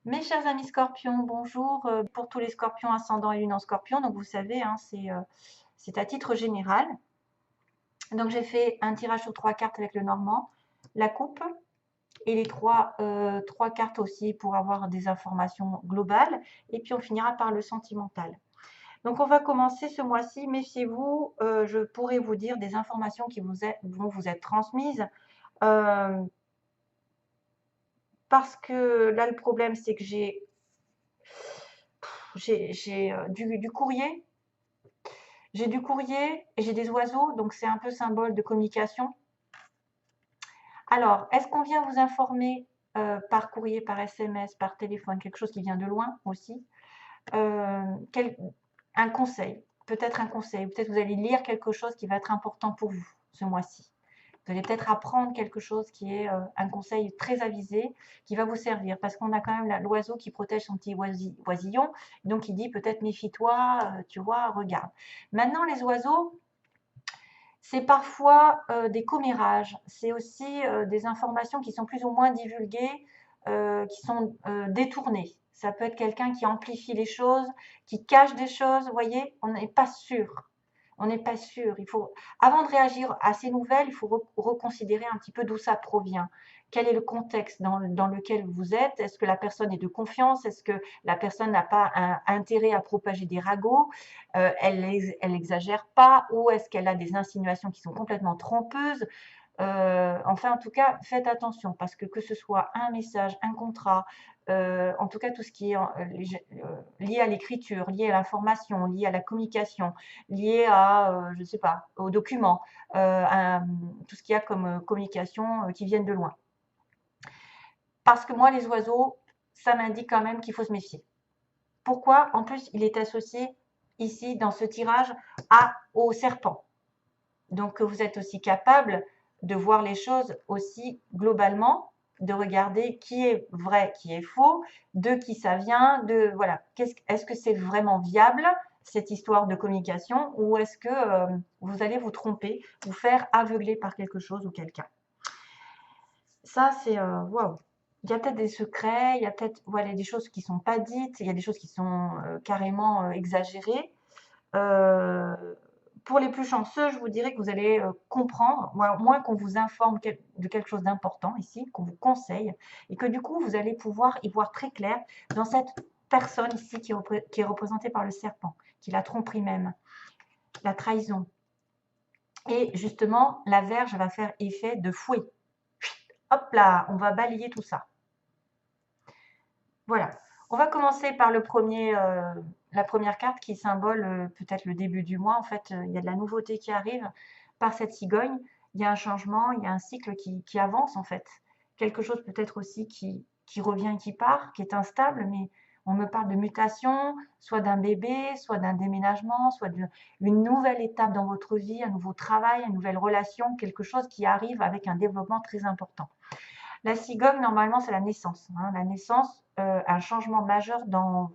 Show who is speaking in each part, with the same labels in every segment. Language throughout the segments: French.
Speaker 1: Mes chers amis scorpions, bonjour. Pour tous les scorpions ascendant et lune en scorpion, donc vous savez, hein, c'est à titre général. Donc j'ai fait un tirage sur 3 cartes avec le normand, la coupe et les trois cartes aussi pour avoir des informations globales. Et puis on finira par le sentimental. Donc on va commencer ce mois-ci. Méfiez-vous, je pourrais vous dire des informations qui vont vous être transmises. Euh, Parce que là, le problème, c'est que j'ai du courrier. J'ai du courrier et j'ai des oiseaux, donc c'est un peu symbole de communication. Alors, est-ce qu'on vient vous informer par courrier, par SMS, par téléphone, quelque chose qui vient de loin aussi, euh, quel- un conseil, peut-être un conseil, peut-être vous allez lire quelque chose qui va être important pour vous ce mois-ci. Vous allez peut-être apprendre quelque chose qui est un conseil très avisé, qui va vous servir, parce qu'on a quand même l'oiseau qui protège son petit oisillon, donc il dit peut-être méfie-toi, tu vois, regarde. Maintenant, les oiseaux, c'est parfois des commérages, c'est aussi des informations qui sont plus ou moins divulguées, qui sont détournées. Ça peut être quelqu'un qui amplifie les choses, qui cache des choses, vous voyez, on n'est pas sûr. On n'est pas sûr. Il faut, avant de réagir à ces nouvelles, il faut reconsidérer un petit peu d'où ça provient. Quel est le contexte dans lequel vous êtes? Est-ce que la personne est de confiance? Est-ce que la personne n'a pas un intérêt à propager des ragots? Elle exagère pas? Ou est-ce qu'elle a des insinuations qui sont complètement trompeuses? Enfin, en tout cas, faites attention parce que ce soit un message, un contrat, en tout cas tout ce qui est lié à l'écriture, lié à l'information, lié à la communication, lié à, je ne sais pas, aux documents, tout ce qu'il y a comme communication qui viennent de loin. Parce que moi, les oiseaux, ça m'indique quand même qu'il faut se méfier. Pourquoi? En plus, il est associé ici, dans ce tirage, au serpent. Donc, vous êtes aussi capable de voir les choses aussi globalement, de regarder qui est vrai, qui est faux, de qui ça vient, de voilà. Est-ce que c'est vraiment viable cette histoire de communication ou est-ce que vous allez vous tromper, vous faire aveugler par quelque chose ou quelqu'un? Ça, c'est waouh. Il y a peut-être des secrets, il y a peut-être voilà, des choses qui sont pas dites, il y a des choses qui sont carrément exagérées. Euh, pour les plus chanceux, je vous dirais que vous allez comprendre, moins qu'on vous informe de quelque chose d'important ici, qu'on vous conseille, et que du coup, vous allez pouvoir y voir très clair dans cette personne ici qui est représentée par le serpent, qui la tromperie même, la trahison. Et justement, la verge va faire effet de fouet. Hop là, on va balayer tout ça. Voilà. On va commencer par la première carte qui symbole peut-être le début du mois. En fait, il y a de la nouveauté qui arrive par cette cigogne. Il y a un changement, il y a un cycle qui avance en fait. Quelque chose peut-être aussi qui revient et qui part, qui est instable, mais on me parle de mutation, soit d'un bébé, soit d'un déménagement, soit d'une nouvelle étape dans votre vie, un nouveau travail, une nouvelle relation, quelque chose qui arrive avec un développement très important. La cigogne, normalement, c'est la naissance. Hein. La naissance, un changement majeur dans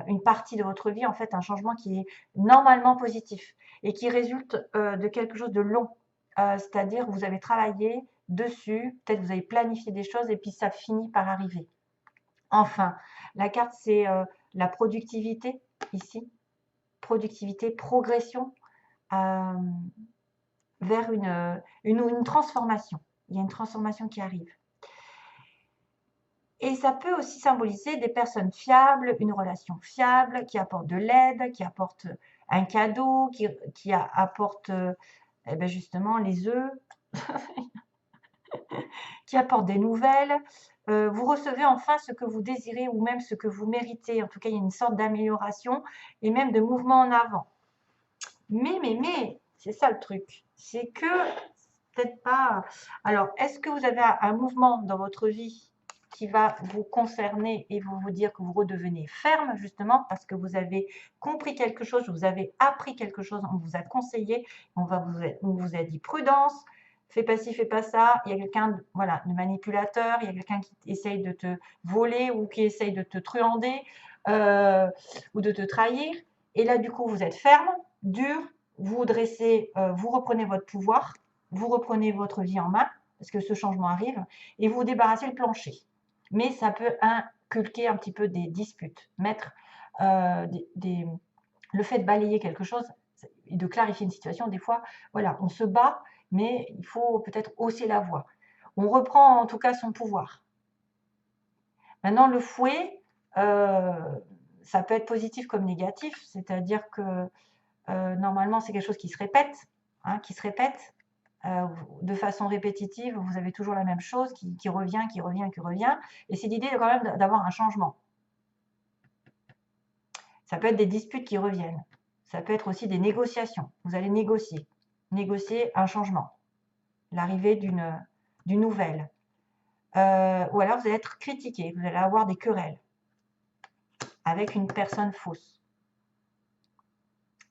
Speaker 1: une partie de votre vie, en fait, un changement qui est normalement positif et qui résulte de quelque chose de long. C'est-à-dire que vous avez travaillé dessus, peut-être vous avez planifié des choses et puis ça finit par arriver. Enfin, la carte, c'est la productivité ici. Productivité, progression euh, vers une transformation. Il y a une transformation qui arrive. Et ça peut aussi symboliser des personnes fiables, une relation fiable, qui apporte de l'aide, qui apporte un cadeau, qui apporte eh ben justement les œufs, qui apporte des nouvelles. Vous recevez enfin ce que vous désirez ou même ce que vous méritez. En tout cas, il y a une sorte d'amélioration et même de mouvement en avant. Mais, c'est ça le truc. C'est que, peut-être pas. Alors, est-ce que vous avez un mouvement dans votre vie qui va vous concerner et vous dire que vous redevenez ferme, justement, parce que vous avez compris quelque chose, vous avez appris quelque chose, on vous a conseillé, on vous a dit prudence, fais pas ci, fais pas ça. Il y a quelqu'un voilà, de manipulateur, il y a quelqu'un qui essaye de te voler ou qui essaye de te truander ou de te trahir. Et là, du coup, vous êtes ferme, dur, vous dressez, vous reprenez votre pouvoir, vous reprenez votre vie en main, parce que ce changement arrive, et vous vous débarrassez le plancher. mais ça peut inculquer un petit peu des disputes, mettre le fait de balayer quelque chose et de clarifier une situation, des fois, voilà, on se bat, mais il faut peut-être hausser la voix. On reprend en tout cas son pouvoir. Maintenant, le fouet, ça peut être positif comme négatif, c'est-à-dire que normalement, c'est quelque chose qui se répète, hein, de façon répétitive. Vous avez toujours la même chose qui revient, qui revient, qui revient. Et c'est l'idée quand même d'avoir un changement. Ça peut être des disputes qui reviennent. Ça peut être aussi des négociations. Vous allez négocier un changement, l'arrivée d'une nouvelle. Ou alors vous allez être critiqué, vous allez avoir des querelles avec une personne fausse.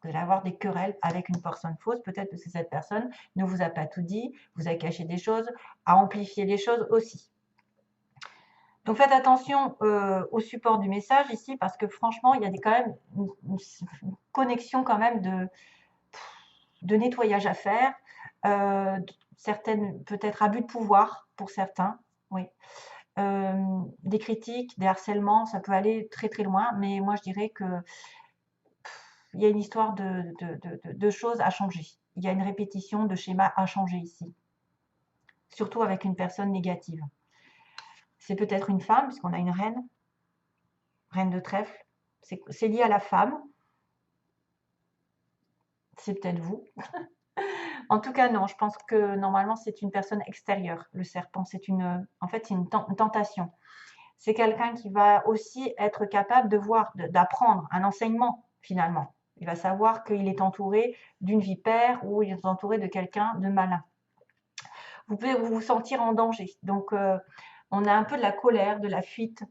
Speaker 1: Vous allez avoir des querelles avec une personne fausse, peut-être parce que cette personne ne vous a pas tout dit, vous a caché des choses, a amplifié les choses aussi. Donc faites attention au support du message ici, parce que franchement, il y a quand même une connexion quand même de nettoyage à faire, certaines peut-être abus de pouvoir pour certains, oui. Des critiques, des harcèlements, ça peut aller très très loin, mais moi je dirais que il y a une histoire de choses à changer. Il y a une répétition de schémas à changer ici, surtout avec une personne négative. C'est peut-être une femme, puisqu'on a une reine de trèfle. C'est lié à la femme. C'est peut-être vous. En tout cas, non, je pense que normalement, c'est une personne extérieure. Le serpent, en fait, c'est une tentation. C'est quelqu'un qui va aussi être capable de voir, d'apprendre un enseignement, finalement. Il va savoir qu'il est entouré d'une vipère ou il est entouré de quelqu'un de malin. Vous pouvez vous sentir en danger. Donc, on a un peu de la colère, de la fuite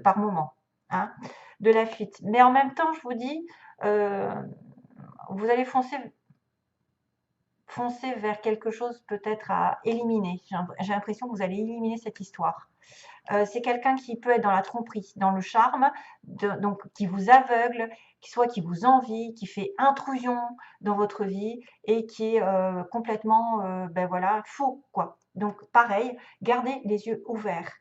Speaker 1: par moment. Hein, de la fuite. Mais en même temps, je vous dis, vous allez foncer vers quelque chose peut-être à éliminer. J'ai l'impression que vous allez éliminer cette histoire. C'est quelqu'un qui peut être dans la tromperie, dans le charme, donc qui vous aveugle, qui vous envie, qui fait intrusion dans votre vie et qui est complètement ben voilà, faux, quoi. Donc pareil, gardez les yeux ouverts.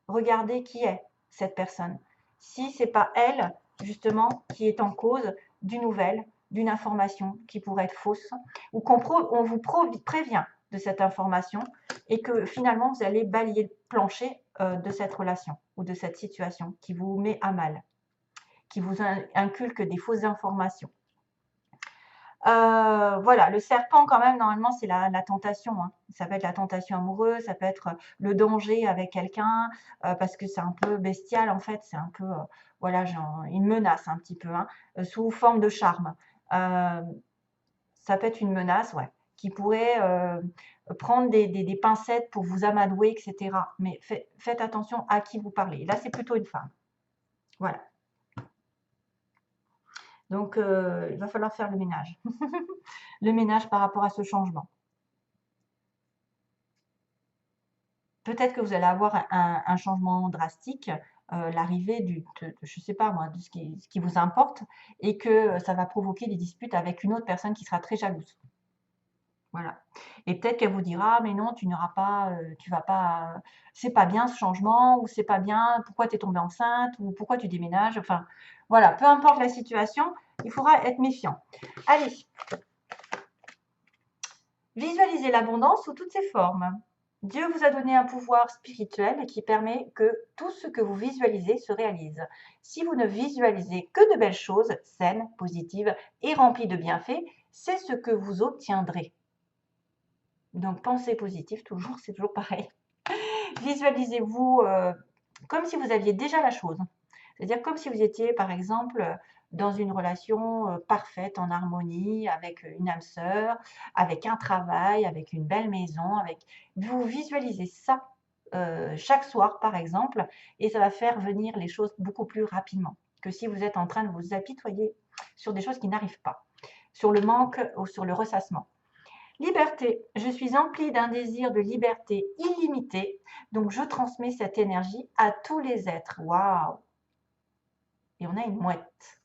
Speaker 1: Regardez qui est cette personne. Si c'est pas elle, justement, qui est en cause d'une nouvelle, d'une information qui pourrait être fausse, ou on vous prévient de cette information et que finalement vous allez balayer le plancher de cette relation ou de cette situation qui vous met à mal, qui vous inculque des fausses informations. Voilà, le serpent quand même, normalement, c'est la tentation. Hein. Ça peut être la tentation amoureuse, ça peut être le danger avec quelqu'un, parce que c'est un peu bestial en fait, c'est un peu, voilà, genre, une menace un petit peu, hein, sous forme de charme. Ça peut être une menace, ouais, qui pourrait prendre des pincettes pour vous amadouer, etc. Mais faites attention à qui vous parlez. Là, c'est plutôt une femme. Voilà. Donc, il va falloir faire le ménage. Le ménage par rapport à ce changement. Peut-être que vous allez avoir un changement drastique, l'arrivée je ne sais pas moi, de ce qui vous importe, et que ça va provoquer des disputes avec une autre personne qui sera très jalouse. Voilà. Et peut-être qu'elle vous dira: «Mais non, tu n'auras pas, tu vas pas, c'est pas bien ce changement» ou «C'est pas bien, pourquoi tu es tombée enceinte?» ou «Pourquoi tu déménages?» enfin, voilà, peu importe la situation, il faudra être méfiant. Allez, visualisez l'abondance sous toutes ses formes. Dieu vous a donné un pouvoir spirituel qui permet que tout ce que vous visualisez se réalise. Si vous ne visualisez que de belles choses, saines, positives et remplies de bienfaits, c'est ce que vous obtiendrez. Donc, pensée positive, toujours, c'est toujours pareil. Visualisez-vous comme si vous aviez déjà la chose. C'est-à-dire comme si vous étiez, par exemple, dans une relation parfaite, en harmonie, avec une âme sœur, avec un travail, avec une belle maison. Vous visualisez ça chaque soir, par exemple, et ça va faire venir les choses beaucoup plus rapidement que si vous êtes en train de vous apitoyer sur des choses qui n'arrivent pas, sur le manque ou sur le ressassement. Liberté. Je suis emplie d'un désir de liberté illimité, donc je transmets cette énergie à tous les êtres. Waouh! Et on a une mouette.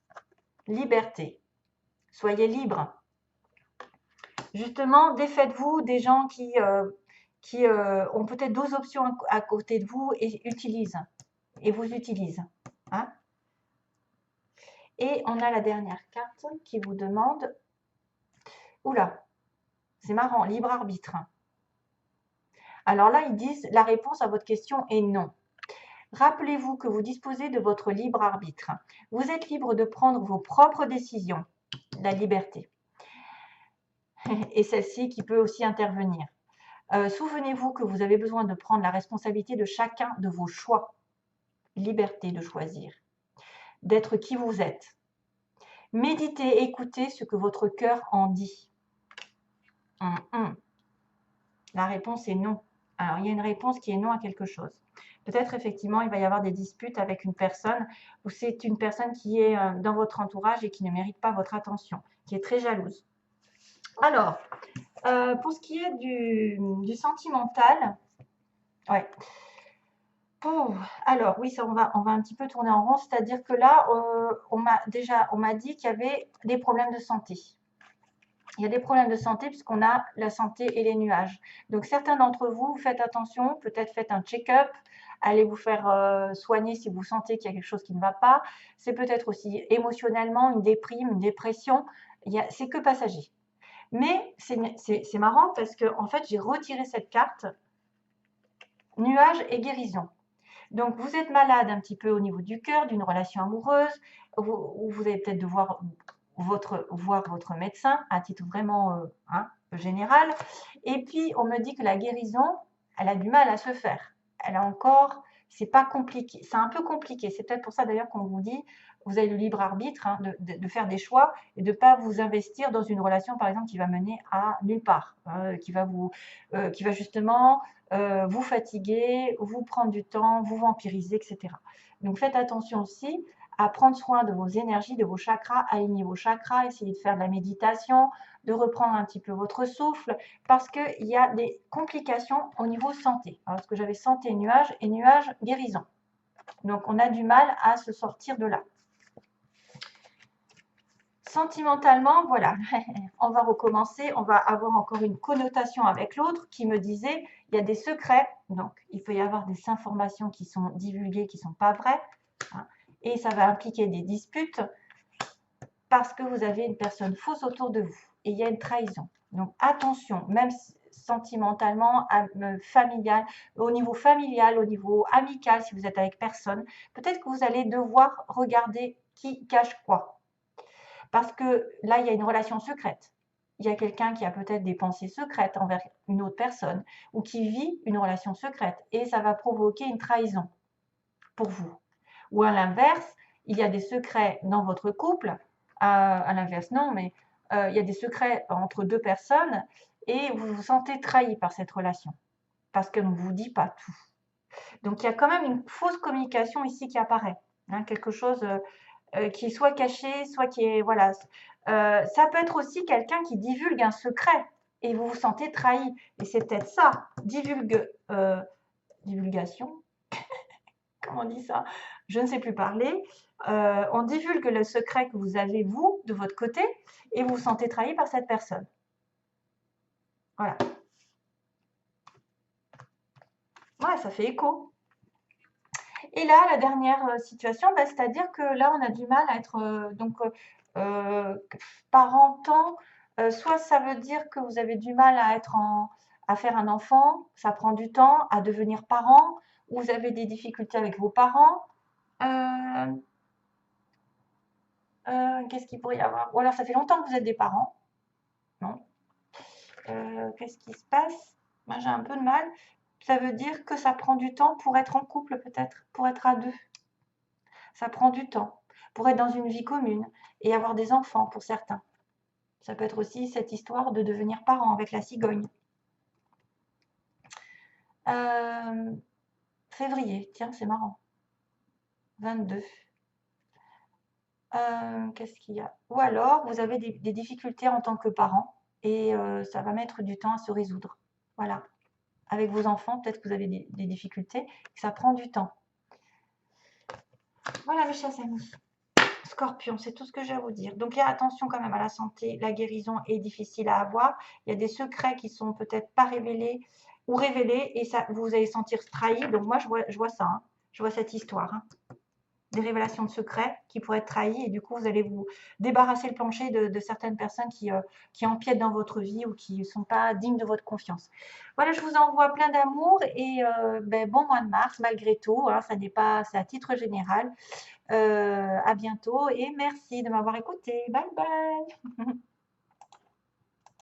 Speaker 1: Liberté. Soyez libre. Justement, défaites-vous des gens qui ont peut-être 12 options à côté de vous et utilisent. et vous utilise. Hein. Et on a la dernière carte qui vous demande, oula, c'est marrant, libre arbitre. Alors là, ils disent, la réponse à votre question est non. Rappelez-vous que vous disposez de votre libre arbitre. Vous êtes libre de prendre vos propres décisions, la liberté. Et celle-ci qui peut aussi intervenir. Souvenez-vous que vous avez besoin de prendre la responsabilité de chacun de vos choix. Liberté de choisir, d'être qui vous êtes. Méditez, écoutez ce que votre cœur en dit. La réponse est non. Alors, il y a une réponse qui est non à quelque chose. Peut-être, effectivement, il va y avoir des disputes avec une personne ou c'est une personne qui est dans votre entourage et qui ne mérite pas votre attention, qui est très jalouse. Alors, pour ce qui est du sentimental, ouais. Alors, oui, ça, on va un petit peu tourner en rond, c'est-à-dire que là, on m'a dit qu'il y avait des problèmes de santé. Il y a des problèmes de santé puisqu'on a la santé et les nuages. Donc, certains d'entre vous, faites attention, peut-être faites un check-up, allez vous faire soigner si vous sentez qu'il y a quelque chose qui ne va pas. C'est peut-être aussi émotionnellement une déprime, une dépression. C'est que passager. Mais c'est marrant parce que en fait, j'ai retiré cette carte nuages et guérison. Donc, vous êtes malade un petit peu au niveau du cœur, d'une relation amoureuse, ou vous allez peut-être devoir voir votre médecin à titre vraiment général. Et puis, on me dit que la guérison, elle a du mal à se faire. Elle a encore, c'est pas compliqué, c'est un peu compliqué. C'est peut-être pour ça d'ailleurs qu'on vous dit, vous avez le libre arbitre de faire des choix et de ne pas vous investir dans une relation, par exemple, qui va mener à nulle part, qui va justement vous fatiguer, vous prendre du temps, vous vampiriser, etc. Donc, faites attention aussi à prendre soin de vos énergies, de vos chakras, aligner vos chakras, essayer de faire de la méditation, de reprendre un petit peu votre souffle, parce qu'il y a des complications au niveau santé. Alors, parce que j'avais santé nuage et nuage guérison. Donc, on a du mal à se sortir de là. Sentimentalement, voilà, on va recommencer, on va avoir encore une connotation avec l'autre qui me disait, il y a des secrets, donc il peut y avoir des informations qui sont divulguées, qui ne sont pas vraies, hein, et ça va impliquer des disputes parce que vous avez une personne fausse autour de vous, et il y a une trahison. Donc attention, même sentimentalement, familial, au niveau familial, au niveau amical, si vous êtes avec personne, peut-être que vous allez devoir regarder qui cache quoi. Parce que là, il y a une relation secrète. Il y a quelqu'un qui a peut-être des pensées secrètes envers une autre personne ou qui vit une relation secrète et ça va provoquer une trahison pour vous. Ou à l'inverse, il y a des secrets dans votre couple. À l'inverse, non, mais il y a des secrets entre deux personnes et vous vous sentez trahi par cette relation parce qu'elle ne vous dit pas tout. Donc, il y a quand même une fausse communication ici qui apparaît. Hein, quelque chose qui est soit caché, soit qui est... Voilà. Ça peut être aussi quelqu'un qui divulgue un secret et vous vous sentez trahi. Et c'est peut-être ça, divulgation, comment on dit ça? Je ne sais plus parler. On divulgue le secret que vous avez, vous, de votre côté, et vous vous sentez trahi par cette personne. Voilà. Ouais, ça fait écho. Et là, la dernière situation, bah, c'est-à-dire que là, on a du mal à être parentant. Soit ça veut dire que vous avez du mal à faire un enfant, ça prend du temps, à devenir parent, ou vous avez des difficultés avec vos parents. Qu'est-ce qu'il pourrait y avoir? Ou alors ça fait longtemps que vous êtes des parents. Non. Qu'est-ce qui se passe? Moi, j'ai un peu de mal. Ça veut dire que ça prend du temps pour être en couple, peut-être, pour être à deux. Ça prend du temps pour être dans une vie commune et avoir des enfants pour certains. Ça peut être aussi cette histoire de devenir parent avec la cigogne. Février, tiens, c'est marrant. 22. Qu'est-ce qu'il y a? Ou alors, vous avez des difficultés en tant que parent et ça va mettre du temps à se résoudre. Voilà. Avec vos enfants, peut-être que vous avez des difficultés, ça prend du temps. Voilà, mes chers amis. Scorpion, c'est tout ce que j'ai à vous dire. Donc, il y a attention quand même à la santé. La guérison est difficile à avoir. Il y a des secrets qui sont peut-être pas révélés ou révélés et ça, vous allez sentir trahi. Donc, moi, je vois ça. Hein. Je vois cette histoire, hein. Des révélations de secrets qui pourraient être trahis et du coup, vous allez vous débarrasser le plancher de certaines personnes qui empiètent dans votre vie ou qui ne sont pas dignes de votre confiance. Voilà, je vous envoie plein d'amour et bon mois de mars malgré tout, hein, ça n'est pas c'est à titre général. À bientôt et merci de m'avoir écouté. Bye bye.